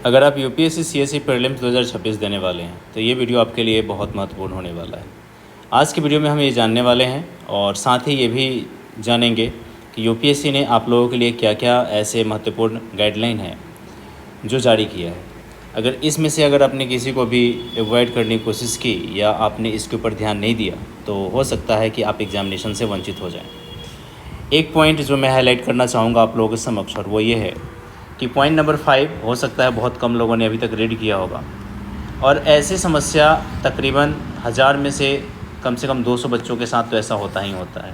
अगर आप UPSC CSE prelims 2026 देने वाले हैं तो ये वीडियो आपके लिए बहुत महत्वपूर्ण होने वाला है। आज की वीडियो में हम ये जानने वाले हैं और साथ ही ये भी जानेंगे कि यूपीएससी ने आप लोगों के लिए क्या क्या ऐसे महत्वपूर्ण गाइडलाइन हैं जो जारी किया है। अगर इसमें से अगर आपने किसी को भी अवॉइड करने की कोशिश की या आपने इसके ऊपर ध्यान नहीं दिया तो हो सकता है कि आप एग्जामिनेशन से वंचित हो जाएं। एक पॉइंट जो मैं हाईलाइट करना चाहूँगा आप लोगों के समक्ष, और वो ये है कि पॉइंट नंबर 5 हो सकता है बहुत कम लोगों ने अभी तक रीड किया होगा, और ऐसी समस्या तकरीबन 1000 में से कम 200 बच्चों के साथ तो ऐसा होता ही होता है।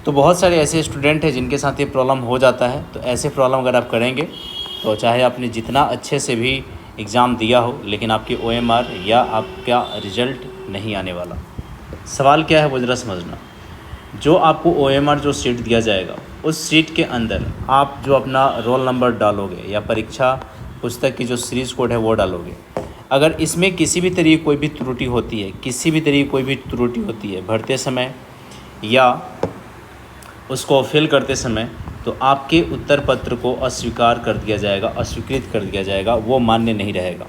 तो बहुत सारे ऐसे स्टूडेंट हैं जिनके साथ ये प्रॉब्लम हो जाता है। तो ऐसे प्रॉब्लम अगर आप करेंगे तो चाहे आपने जितना अच्छे से भी एग्ज़ाम दिया हो, लेकिन आपकी OMR या आपका रिज़ल्ट नहीं आने वाला। सवाल क्या है वो ज़रा समझना। जो आपको OMR जो सीट दिया जाएगा उस सीट के अंदर आप जो अपना रोल नंबर डालोगे या परीक्षा पुस्तक की जो सीरीज़ कोड है वो डालोगे, अगर इसमें किसी भी तरीके कोई भी त्रुटि होती है, भरते समय या उसको फिल करते समय, तो आपके उत्तर पत्र को अस्वीकार कर दिया जाएगा, अस्वीकृत कर दिया जाएगा, वो मान्य नहीं रहेगा।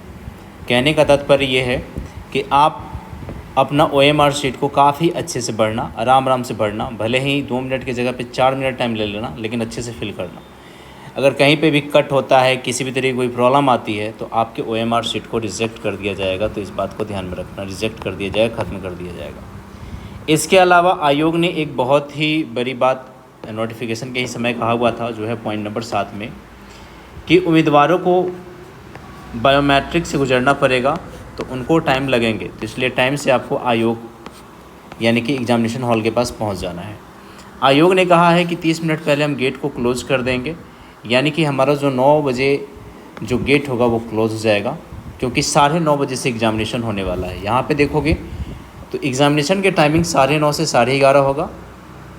कहने का तात्पर्य ये है कि आप अपना OMR शीट को काफ़ी अच्छे से पढ़ना, आराम से पढ़ना, भले ही 2 मिनट की जगह पे 4 मिनट टाइम ले लेना, लेकिन अच्छे से फिल करना। अगर कहीं पे भी कट होता है, किसी भी तरीके कोई प्रॉब्लम आती है तो आपके OMR शीट को रिजेक्ट कर दिया जाएगा। तो इस बात को ध्यान में रखना, रिजेक्ट कर दिया जाएगा, ख़त्म कर दिया जाएगा। इसके अलावा आयोग ने एक बहुत ही बड़ी बात नोटिफिकेशन के ही समय कहा हुआ था, जो है पॉइंट नंबर 7 में, कि उम्मीदवारों को बायोमेट्रिक से गुजरना पड़ेगा तो उनको टाइम लगेंगे। तो इसलिए टाइम से आपको आयोग यानी कि एग्जामिनेशन हॉल के पास पहुंच जाना है। आयोग ने कहा है कि 30 मिनट पहले हम गेट को क्लोज़ कर देंगे, यानी कि हमारा जो 9 बजे जो गेट होगा वो क्लोज़ हो जाएगा, क्योंकि 9:30 बजे से एग्जामिनेशन होने वाला है। यहाँ पे देखोगे तो एग्ज़ामिनेशन के टाइमिंग 9:30 से 11:30 होगा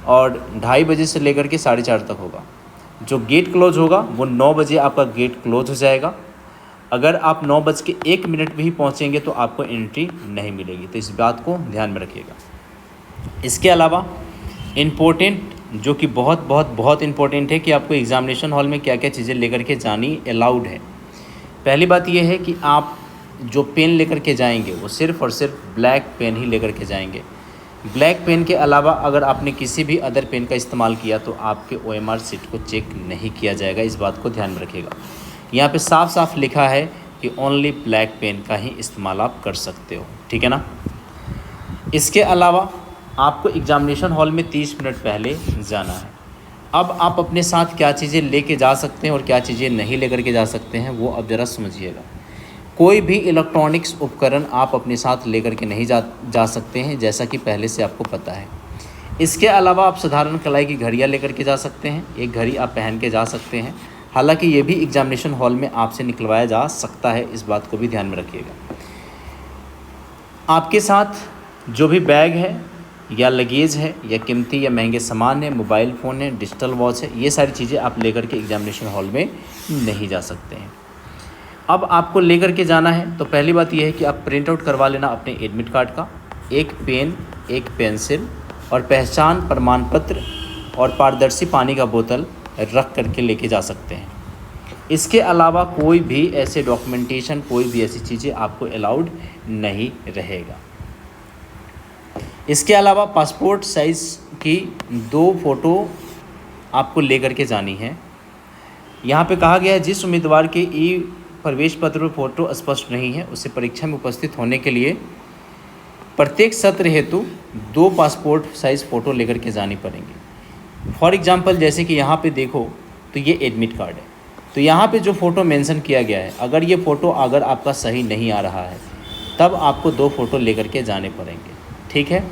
और 2:30 बजे से लेकर के 4:30 तक होगा। जो गेट क्लोज होगा वो 9 बजे आपका गेट क्लोज हो जाएगा। अगर आप 9:01 भी पहुँचेंगे तो आपको एंट्री नहीं मिलेगी। तो इस बात को ध्यान में रखिएगा। इसके अलावा इम्पोर्टेंट, जो कि बहुत इम्पोर्टेंट है, कि आपको एग्ज़ामिनेशन हॉल में क्या क्या चीज़ें लेकर के जानी अलाउड है। पहली बात यह है कि आप जो पेन लेकर के जाएंगे वो सिर्फ़ और सिर्फ ब्लैक पेन ही लेकर के जाएंगे। ब्लैक पेन के अलावा अगर आपने किसी भी अदर पेन का इस्तेमाल किया तो आपके OMR सीट को चेक नहीं किया जाएगा। इस बात को ध्यान में रखिएगा। यहाँ पे साफ लिखा है कि ओनली ब्लैक पेन का ही इस्तेमाल आप कर सकते हो, ठीक है ना। इसके अलावा आपको एग्ज़ामिनेशन हॉल में 30 मिनट पहले जाना है। अब आप अपने साथ क्या चीज़ें लेके जा सकते हैं और क्या चीज़ें नहीं लेकर के जा सकते हैं वो अब ज़रा समझिएगा। कोई भी इलेक्ट्रॉनिक्स उपकरण आप अपने साथ लेकर के नहीं जा सकते हैं, जैसा कि पहले से आपको पता है। इसके अलावा आप साधारण कलाई की घड़ियाँ लेकर के जा सकते हैं, एक घड़ी आप पहन के जा सकते हैं। हालांकि ये भी एग्जामिनेशन हॉल में आपसे निकलवाया जा सकता है, इस बात को भी ध्यान में रखिएगा। आपके साथ जो भी बैग है या लगेज है या कीमती या महंगे सामान है, मोबाइल फ़ोन है, डिजिटल वॉच है, ये सारी चीज़ें आप लेकर के एग्जामिनेशन हॉल में नहीं जा सकते हैं। अब आपको लेकर के जाना है तो पहली बात यह है कि आप प्रिंट आउट करवा लेना अपने एडमिट कार्ड का, एक पेन, एक पेंसिल और पहचान प्रमाण पत्र और पारदर्शी पानी का बोतल रख करके लेके जा सकते हैं। इसके अलावा कोई भी ऐसे डॉक्यूमेंटेशन, कोई भी ऐसी चीज़ें आपको अलाउड नहीं रहेगा। इसके अलावा पासपोर्ट साइज़ की 2 फ़ोटो आपको लेकर के जानी है। यहाँ पे कहा गया है जिस उम्मीदवार के प्रवेश पत्र में फ़ोटो स्पष्ट नहीं है उसे परीक्षा में उपस्थित होने के लिए प्रत्येक सत्र हेतु 2 पासपोर्ट साइज़ फ़ोटो लेकर के जानी पड़ेंगी। फॉर एग्जांपल जैसे कि यहाँ पे देखो तो ये एडमिट कार्ड है, तो यहाँ पे जो फ़ोटो मेंशन किया गया है, अगर ये फ़ोटो अगर आपका सही नहीं आ रहा है तब आपको 2 फ़ोटो लेकर के जाने पड़ेंगे, ठीक है।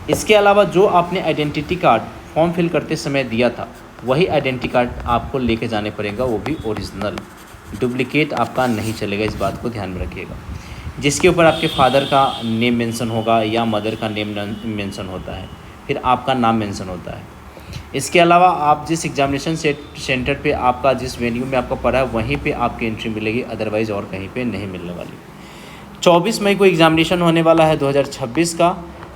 इसके अलावा जो आपने आइडेंटिटी कार्ड फॉर्म फिल करते समय दिया था वही आइडेंटिटी कार्ड आपको लेके जाने पड़ेगा, वो भी ओरिजिनल, डुप्लीकेट आपका नहीं चलेगा। इस बात को ध्यान में रखिएगा। जिसके ऊपर आपके फादर का नेम मेंशन होगा या मदर का नेम मेंशन होता है, फिर आपका नाम मेंशन होता है। इसके अलावा आप जिस एग्जामिनेशन सेंटर पे आपका जिस वेन्यू में आपका पढ़ा है वहीं पे आपकी एंट्री मिलेगी, अदरवाइज़ और कहीं पे नहीं मिलने वाली। 24 मई को एग्जामिनेशन होने वाला है 2026 का,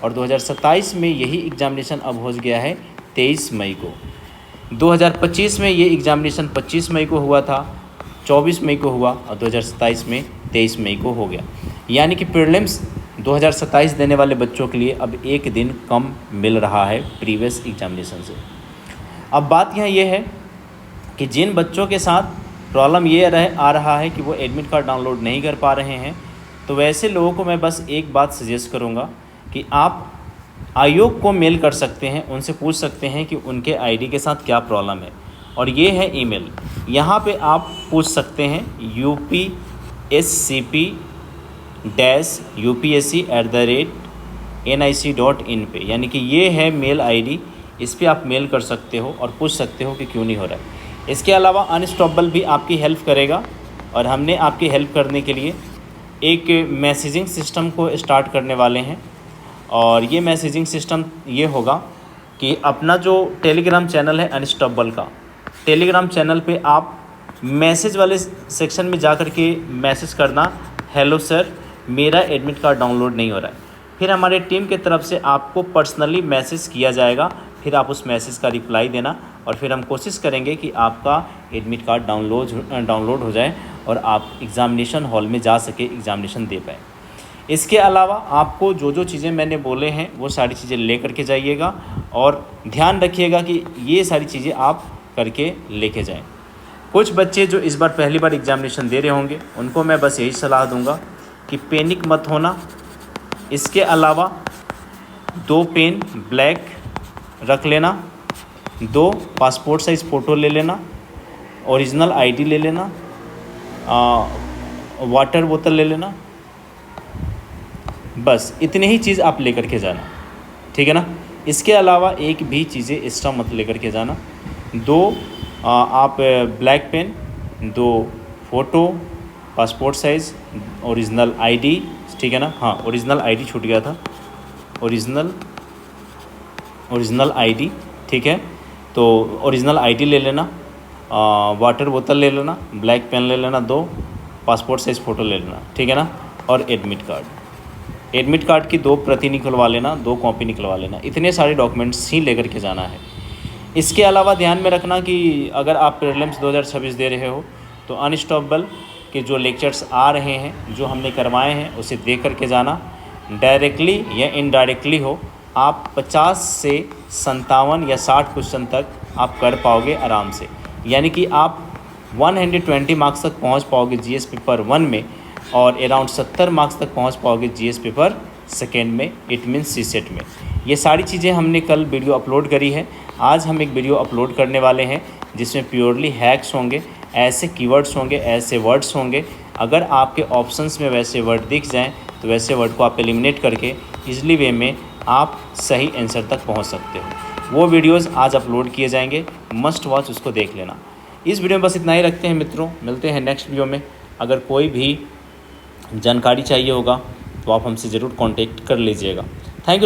और 2027 में यही एग्जामिनेशन अब हो गया है 23 मई को। 2025 में ये एग्जामिनेशन 25 मई को हुआ था। 24 मई को हुआ और 2027 में 23 मई को हो गया। यानी कि प्रीलिम्स 2027 देने वाले बच्चों के लिए अब एक दिन कम मिल रहा है प्रीवियस एग्जामिनेशन से। अब बात यहाँ ये है कि जिन बच्चों के साथ प्रॉब्लम ये आ रहा है कि वो एडमिट कार्ड डाउनलोड नहीं कर पा रहे हैं, तो वैसे लोगों को मैं बस एक बात सजेस्ट करूँगा कि आप आयोग को मेल कर सकते हैं, उनसे पूछ सकते हैं कि उनके आईडी के साथ क्या प्रॉब्लम है। और ये है ईमेल, यहाँ पे आप पूछ सकते हैं upscp-upsc@nic.in पे, यानी कि ये है मेल आईडी, इस पर आप मेल कर सकते हो और पूछ सकते हो कि क्यों नहीं हो रहा है। इसके अलावा अनस्टॉपेबल भी आपकी हेल्प करेगा और हमने आपकी हेल्प करने के लिए एक मैसेजिंग सिस्टम को स्टार्ट करने वाले हैं। और ये मैसेजिंग सिस्टम ये होगा कि अपना जो टेलीग्राम चैनल है अनस्टॉपेबल का, टेलीग्राम चैनल पे आप मैसेज वाले सेक्शन में जा कर के मैसेज करना, हेलो सर मेरा एडमिट कार्ड डाउनलोड नहीं हो रहा है। फिर हमारे टीम के तरफ से आपको पर्सनली मैसेज किया जाएगा, फिर आप उस मैसेज का रिप्लाई देना और फिर हम कोशिश करेंगे कि आपका एडमिट कार्ड डाउनलोड हो जाए और आप एग्ज़ामिनेशन हॉल में जा सके, एग्ज़ामिनेशन दे पाए। इसके अलावा आपको जो जो चीज़ें मैंने बोले हैं वो सारी चीज़ें ले करके जाइएगा और ध्यान रखिएगा कि ये सारी चीज़ें आप करके लेके जाएं। कुछ बच्चे जो इस बार पहली बार एग्ज़ामिनेशन दे रहे होंगे उनको मैं बस यही सलाह दूंगा कि पैनिक मत होना। इसके अलावा 2 पेन ब्लैक रख लेना, 2 पासपोर्ट साइज़ फ़ोटो ले लेना, ओरिजिनल आईडी ले लेना, वाटर बोतल ले लेना, बस इतनी ही चीज़ आप लेकर के जाना, ठीक है ना। इसके अलावा एक भी चीज़ें एक्स्ट्रा मत लेकर के जाना। 2 आप black pen, 2 photo, passport size, original ID, ठीक है ना। हाँ, ओरिजिनल आईडी छूट गया था, ओरिजिनल आईडी, ठीक है। तो ओरिजिनल आईडी ले लेना, वाटर बोतल ले लेना, ब्लैक पेन ले लेना, 2 पासपोर्ट साइज़ फ़ोटो ले लेना, ठीक है ना। और एडमिट कार्ड की 2 प्रति निकलवा लेना, 2 कॉपी निकलवा लेना। इतने सारे डॉक्यूमेंट्स ही लेकर के जाना है। इसके अलावा ध्यान में रखना कि अगर आप प्रीलिम्स 2026 दे रहे हो तो अनस्टॉपेबल के जो लेक्चर्स आ रहे हैं, जो हमने करवाए हैं, उसे दे करके जाना। डायरेक्टली या इनडायरेक्टली हो, आप 50 से 57 या 60 क्वेश्चन तक आप कर पाओगे आराम से। यानी कि आप 120 मार्क्स तक पहुंच पाओगे जीएस पेपर 1 में और अराउंड 70 मार्क्स तक पहुंच पाओगे जीएस पेपर 2 में, इट मीन्स सीसेट में। ये सारी चीज़ें हमने कल वीडियो अपलोड करी है। आज हम एक वीडियो अपलोड करने वाले हैं जिसमें प्योरली हैक्स होंगे, ऐसे कीवर्ड्स होंगे, ऐसे वर्ड्स होंगे। अगर आपके ऑप्शंस में वैसे वर्ड दिख जाएं तो वैसे वर्ड को आप एलिमिनेट करके इजली वे में आप सही आंसर तक पहुंच सकते हो। वो वीडियोस आज अपलोड किए जाएंगे, मस्ट वॉच, उसको देख लेना। इस वीडियो में बस इतना ही रखते हैं मित्रों, मिलते हैं नेक्स्ट वीडियो में। अगर कोई भी जानकारी चाहिए होगा तो आप हमसे ज़रूर कांटेक्ट कर लीजिएगा। Thank you.